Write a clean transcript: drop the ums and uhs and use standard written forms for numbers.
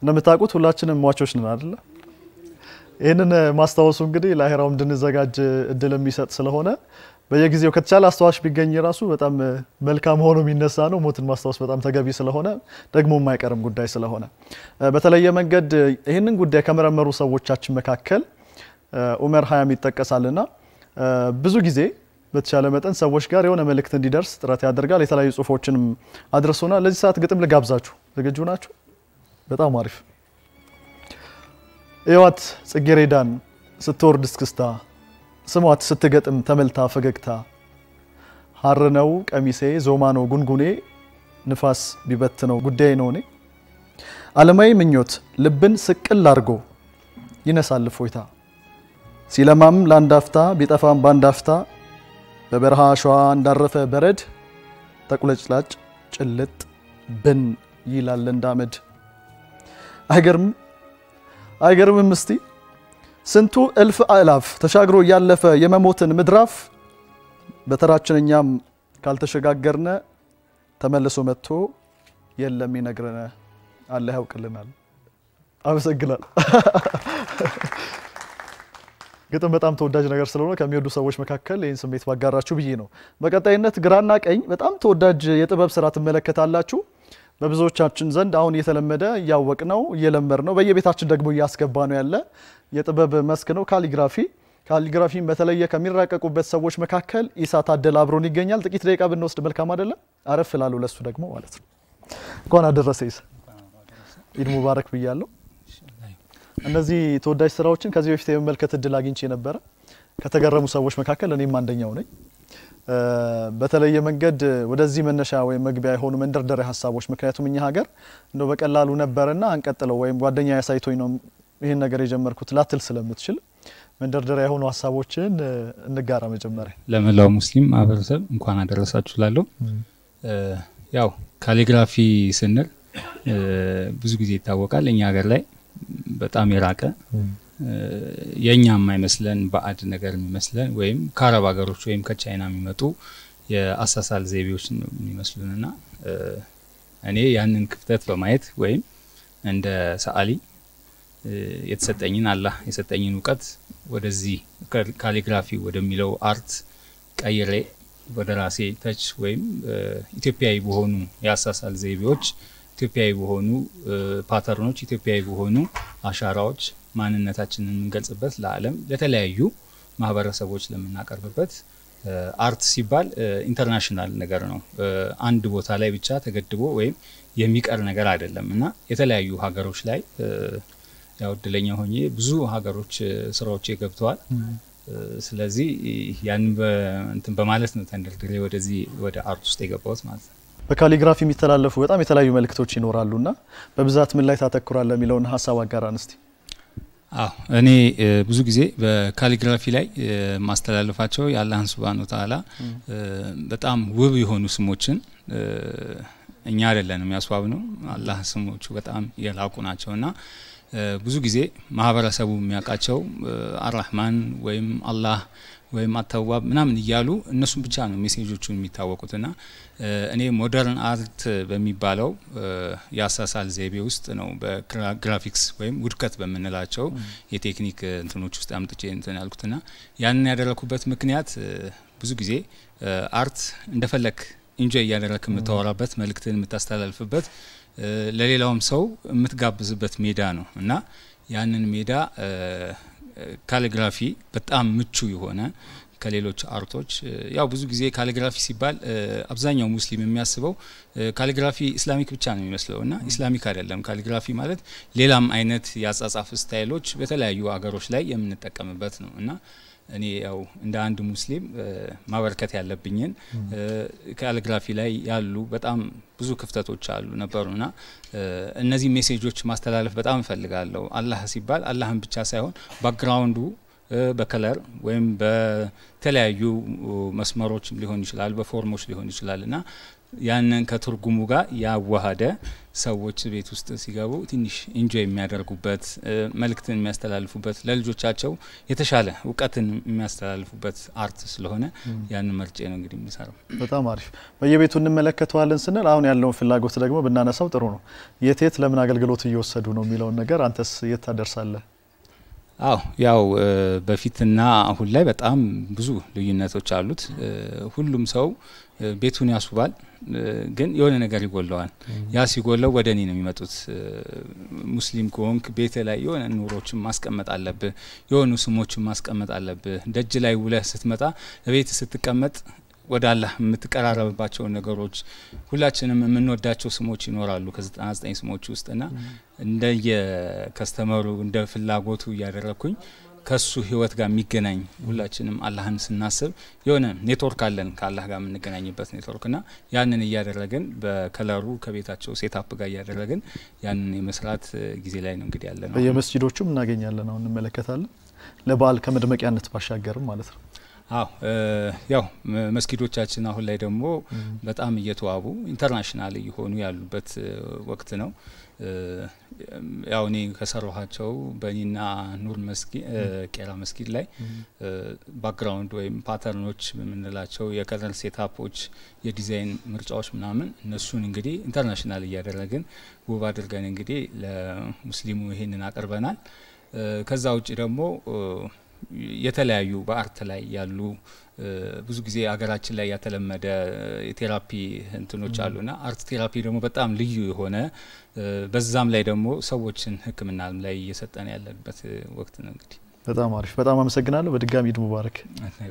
እንደምታውቁት ሁላችንም ሟቾች ነን አይደል ይሄንን ማስታወሱ እንግዲህ ለአኺራው እንድንዘጋጅ እድል የሚሰጥ ስለሆነ በየጊዜው ከተቻለ አስተዋሽ ቢገኝ ራሱ በጣም መልካም ሆኖ የሚነሳ ነው ሞትን ማስታወስ በጣም ተገቢ ስለሆነ ደግሞ የማይቀርም ጉዳይ ስለሆነ በተለየ መንገድ ይሄንን ጉዳይ ከመረመሩ ሰዎቻችን መካከል ዑመር ሀያም ይተከሳልና ብዙ ጊዜ በተቻለ መጠን ሰዎች ጋር የሆነ መልእክት እንዲደርስ ጥረት ያደርጋል የተለያዩ ጽሁፎችንም አድርሶና ለዚህ ሰዓት ግጥም ልጋብዛችሁ ዝግጁ ናችሁ በጣም አሪፍ እዩት ጽጌሬዳን ስትወርድ እስክስታ ስሟት ስትገጥም ተመልታ ፈገግታ ሐርነው ቀሚሴ ዞማኖ ጉንጉኔ ንፋስ ቢበትነው ጉዳይ ነው እኔ ዓለማዊ ምኞት ልብን ስቅል አርጎ ይነሳል ፎይታ ሲለማም ላንዳፍታ ቢጠፋም ባንዳፍታ በበረሃ ሸዋ እንዳረፈ በረድ ተቁለጭላጭ ጭልጥ ብን ይላል እንዳመድ አይገርምም እስቲ ስንቱ እልፍ አላፍ ተሻግሮ ያለፈ የመሞትን ምድራፍ በተራችንኛም ካልተሸጋገርነ ተመልሶ መጥቶ የለም ይነግረነ አላህ ያውቅልናል አመሰግናለሁ ግጥም በጣም ተወዳጅ ነገር ስለሆነ ከሚወዱ ሰዎች መካከል ይሄን ስሜት ባጋራችሁ ብዬ ነው በቀጣይነት ግራና ቀኝ በጣም ተወዳጅ የጥበብ ስራ ተመለከታላችሁ በብዙዎቻችን ዘንድ አሁን እየተለመደ ያወቅነው እየለመርነው በየቤታችን ደግሞ ያስገባ ነው ያለ የጥበብ መስክ ነው ካሊግራፊን በተለየ ከሚራቀቁበት ሰዎች መካከል ኢሳ ታደለ አብሮን ይገኛል ጥቂት ደቂቃ ብንወስድ መልካም አይደለም አረፍ ላሉ ለሱ ደግሞ ማለት ነው እንኳን አደረሰ ኢሳ ኢድ ሙባረክ ብያለሁ እነዚህ ተወዳጅ ስራዎችን ከዚህ በፊት የመመልከት እድል አግኝቼ ነበር ከተገረሙ ሰዎች መካከል እኔም አንደኛው ነኝ በተለየ መንገድ ወደዚህ መነሻ ወይ መግቢያ የሆኑ መንደርደሪያ ሐሳቦች ምክንያቱም እኛ ሀገር እንደው በቀላሉ ነበርና አንቀጥለው ወይም ጓደኛ ያሳይቶኝ ነው ይሄን ነገር የጀመርኩት ላትል ስለምትችል መንደርደሪያ የሆኑ ሐሳቦችን እንጋራ መጀመሪያ ለመላው ሙስሊም ማህበረሰብ እንኳን አደረሳችሁ ላለው ያው ካሊግራፊ ስንል ብዙ ጊዜ ይታወቃል እኛ ሀገር ላይ በጣም የራቀ የኛም አይመስለን ባዕድ ነገር የሚመስለን ወይም ከአረብ ሀገሮች ወይም ከቻይና የሚመጡ የአሳሳል ዘይቤዎች የሚመስሉንና እኔ ያንን ክፍተት በማየት ወይም እንደ ሰዓሊ የተሰጠኝን አላህ የሰጠኝን ዕውቀት ወደዚህ ካሊግራፊ ወደሚለው አርት ቀይሬ ወደ ራሴ ተች ወይም ኢትዮጵያዊ በሆኑ የአሳሳል ዘይቤዎች ኢትዮጵያዊ በሆኑ ፓተርኖች ኢትዮጵያዊ በሆኑ አሻራዎች ማንነታችንን እንገልጽበት ለዓለም ለተለያዩ ማህበረሰቦች ለምናቀርብበት አርት ሲባል ኢንተርናሽናል ነገር ነው አንድ ቦታ ላይ ብቻ ተገድቦ ወይም የሚቀር ነገር አይደለምና የተለያዩ ሀገሮች ላይ ያው ድለኛ ሆኜ ብዙ ሀገሮች ስራዎች ይገብተዋል ስለዚህ ያን እንትን በማለት ነው ተንደርድሬ ወደዚህ ወደ አርት ውስጥ የገባሁት ማለት ነው በካሊግራፊ የሚተላለፉ በጣም የተለያዩ መልእክቶች ይኖራሉና በብዛት ምን ላይ ታተኩራለ የሚለውን ሐሳብ አጋራን እስቲ እኔ ብዙ ጊዜ በካሊግራፊ ላይ ማስተላለፋቸው የአላህን Subhanahu Wa Ta'ala በጣም ውብ የሆኑ ስሞችን እኛ አይደለንም ያስዋብነው አላህ ስሞቹ በጣም የላቁ ናቸውና ብዙ ጊዜ ማህበረሰቡ የሚያቃቸው አርራህማን ወይም አላህ ወይም አተዋብ ምናምን ይያሉ እነሱ ብቻ ነው ሜሴጆቹን የሚታወቁትና እኔ ሞደርን አርት በሚባለው ያሳሳል ዘይቤ ውስጥ ነው በግራፊክስ ወይም ውድቀት በመነላቸው የቴክኒክ እንትኖች ውስጥ አምጥቼ እንትን ያልኩትና ያንን ያደረኩበት ምክንያት ብዙ ጊዜ አርት እንደፈለክ ኢንጆይ ያደረክ የምታወራበት መልእክትን የምታስተላልፍበት ለሌላውም ሰው የምትጋብዝበት ሜዳ ነው እና ያንን ሜዳ ካሊግራፊ በጣም ምቹ የሆነ ከሌሎች አርቶች ያው ብዙ ጊዜ ካሊግራፊ ሲባል አብዛኛው ሙስሊም የሚያስበው ካሊግራፊ ኢስላሚክ ብቻ ነው የሚመስለውና ኢስላሚክ አይደለም ካሊግራፊ ማለት ሌላም አይነት ያጻጻፍ ስታይሎች በተለያዩ ሀገሮች ላይ የምንጠቀምበት ነው እና እኔ ያው እንደ አንድ ሙስሊም ማበርከት ያለብኝን ካሊግራፊ ላይ ያሉ በጣም ብዙ ክፍተቶች አሉ ነበርና እነዚህ ሜሴጆች ማስተላለፍ በጣም ፈልጋለሁ አላህ ሲባል አላህን ብቻ ሳይሆን ባክግራውንዱ በከለር ወይም በተለያዩ መስመሮች ሊሆን ይችላል በፎርሞች ሊሆን ይችላልና ያንን ከትርጉሙ ጋር ያዋሃደ ሰዎች ቤት ውስጥ ሲገቡ ትንሽ ኢንጆይ የሚያደርጉበት መልእክትን የሚያስተላልፉበት ለልጆቻቸው የተሻለ ዕውቀትን የሚያስተላልፉበት አርት ስለሆነ ያንን መርጬ ነው እንግዲህ የምሰራው። በጣም አሪፍ። በየቤቱ እንመለከተዋለን ስንል አሁን ያለውን ፍላጎት ደግሞ ብናነሳው ጥሩ ነው። የት ለምን አገልግሎት እየወሰዱ ነው የሚለውን ነገር አንተስ የት ታደርሳለህ? አው ያው በፊትና አሁን ላይ በጣም ብዙ ልዩነቶች አሉት። ሁሉም ሰው ቤቱን ያስውባል፣ ግን የሆነ ነገር ይጎለዋል። ያ ሲጎለው ወደኔ ነው የሚመጡት። ሙስሊም ከሆንክ ቤት ላይ የሆነ ኑሮችን ማስቀመጥ አለብህ፣ የሆኑ ስሞችን ማስቀመጥ አለብህ። ደጅ ላይ ውለህ ስትመጣ ቤት ስትቀመጥ ወደ አላህ የምትቀራረብባቸው ነገሮች ሁላችንም የምንወዳቸው ስሞች ይኖራሉ ከ99 ስሞች ውስጥና እንደ የከስተመሩ እንደ ፍላጎቱ ያደረኩኝ ከሱ ህይወት ጋር የሚገናኝ ሁላችንም አላህን ስናስብ የሆነ ኔትወርክ አለን ከአላህ ጋር የምንገናኝበት ኔትወርክና ያንን ያደረገን በከለሩ ከቤታቸው ሴትአፕ ጋር ያደረገን ያንን የመስራት ጊዜ ላይ ነው እንግዲህ ያለነው። በየመስጂዶቹም እናገኛለን አሁን እንመለከታለን። ለበዓል ከመድመቂያነት ባሻገርም ማለት ነው። አው ያው መስጊዶቻችን አሁን ላይ ደግሞ በጣም እየተዋቡ ኢንተርናሽናል እየሆኑ ያሉበት ወቅት ነው። ያው እኔ ከሰራኋቸው በኒና ኑር መስጊድ ቄራ መስጊድ ላይ ባክግራውንድ ወይም ፓተርኖች በመንላቸው የከለር ሴትአፖች የዲዛይን ምርጫዎች ምናምን እነሱን እንግዲህ ኢንተርናሽናል እያደረግን ውብ አድርገን እንግዲህ ለሙስሊሙ ይሄንን አቀርበናል። ከዛ ውጪ ደግሞ የተለያዩ በአርት ላይ ያሉ ብዙ ጊዜ አገራችን ላይ ያተለመደ የቴራፒ እንትኖች አሉና አርት ቴራፒ ደግሞ በጣም ልዩ የሆነ በዛም ላይ ደግሞ ሰዎችን ህክምና ላይ እየሰጠን ያለበት ወቅት ነው እንግዲህ። በጣም አሪፍ። በጣም አመሰግናለሁ። በድጋሚ ኢድ ሙባረክ። አይ